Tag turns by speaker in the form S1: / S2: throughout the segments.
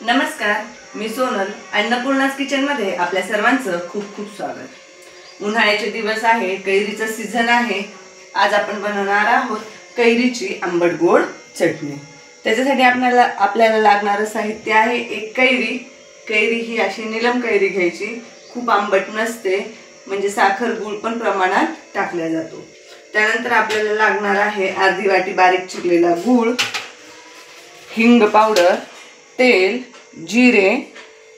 S1: नमस्कार, मी सोनल. अन्नपूर्णा's किचनमध्ये आपल्या सर्वांचं खूप खूप स्वागत. उन्हाळ्याचे दिवस आहे, कैरीचा सीझन आहे. आज आपण बनवणार आहोत कैरीची आंबट गोड चटणी. त्याच्यासाठी आपल्याला लागणारं साहित्य आहे एक कैरी. कैरी ही अशी नीलम कैरी घ्यायची, खूप आंबट नसते, म्हणजे साखर गूळ पण प्रमाणात टाकला जातो. त्यानंतर आपल्याला लागणार आहे अर्धी वाटी बारीक चिरलेला गूळ, हिंग पावडर, तेल, जिरे,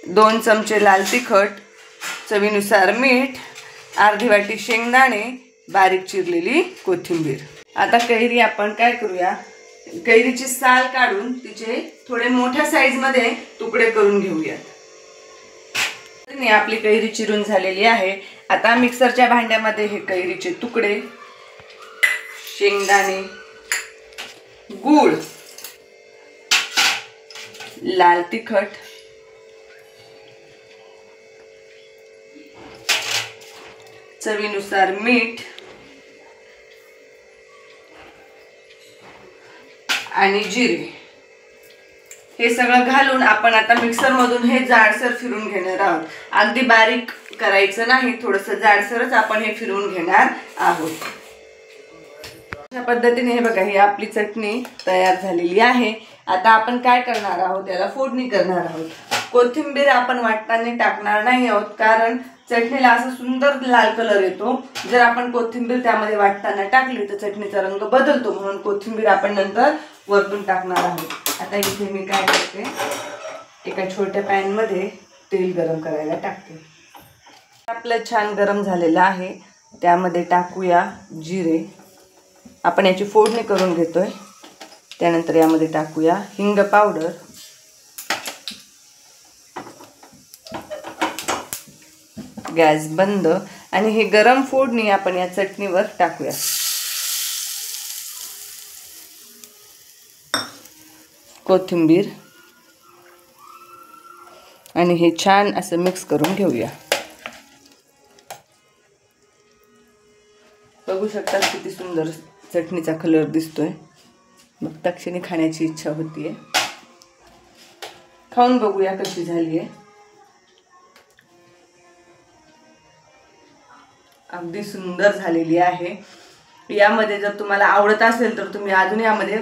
S1: 2 चमचे लाल तिखट, चवीनुसार मीठ, अर्धी वाटी शेंगदाणे, बारीक चिरलेली कोथिंबीर. आता कैरी आपण काय करूया, कैरीची साल काढून तिचे थोडे मोठ्या साईज मध्ये तुकडे करून घेऊयात. आपली कैरी चिरून झालेली आहे. आता मिक्सरच्या भांड्यामध्ये हे कैरीचे तुकडे, शेंगदाणे, गूळ, लाल तिखट, चवीनुसार मीठ आणि जिरे हे सगळं घालून आपण आता मिक्सर मधून हे जाडसर फिरून घेणार आहोत. अगदी बारीक करायचं नाही, थोडंसं जाडसरच आपण हे फिरवून घेणार आहोत. अशा पद्धतीने हे बघा, ही आपली चटणी तयार झालेली आहे. आता आपण काय करणार आहोत, त्याला फोडणी करणार आहोत. कोथिंबीर आपण वाटताना टाकणार नाही आहोत, कारण चटणीला असं सुंदर लाल कलर येतो. जर आपण कोथिंबीर त्यामध्ये वाटताना टाकली तर चटणीचा रंग बदलतो, म्हणून कोथिंबीर आपण नंतर वरतून टाकणार आहोत. आता इथे मी काय करते, एका छोट्या पॅन मध्ये तेल गरम करायला टाकते. आपलं छान गरम झालेलं आहे, त्यामध्ये टाकूया जिरे. आपण याची फोडणी करून घेतोय. त्यानंतर यामध्ये टाकूया हिंग पावडर, गॅस बंद, आणि ही गरम फोडणी आपण या चटणीवर टाकूया. कोथिंबीर आणि हे छान असं मिक्स करून घेऊया. बघू शकता किती सुंदर चटणीचा कलर दिसतोय. बघता क्षणी खाण्याची इच्छा होतीये. खाऊन बघूया कशी झाली आहे. अगदी सुंदर झालेली आहे. यामध्ये जर तुम्हाला आवडत असेल तर तुम्ही अजून यामध्ये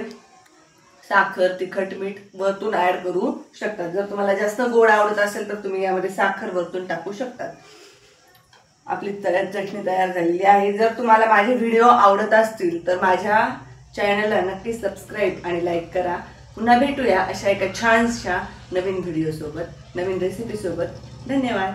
S1: साखर, तिखट, मीठ वरतून ऍड करू शकता. जर तुम्हाला जास्त गोड आवडत असेल तर तुम्ही यामध्ये साखर वरतून टाकू शकता. आपली चटणी तयार झालेली आहे. जर तुम्हाला माझे व्हिडिओ आवडत असतील तर माझ्या चॅनलला नक्की सबस्क्राईब आणि लाईक करा. पुन्हा भेटूया अशा एका छानशा नवीन व्हिडिओ सोबत, नवीन रेसिपी सोबत. धन्यवाद.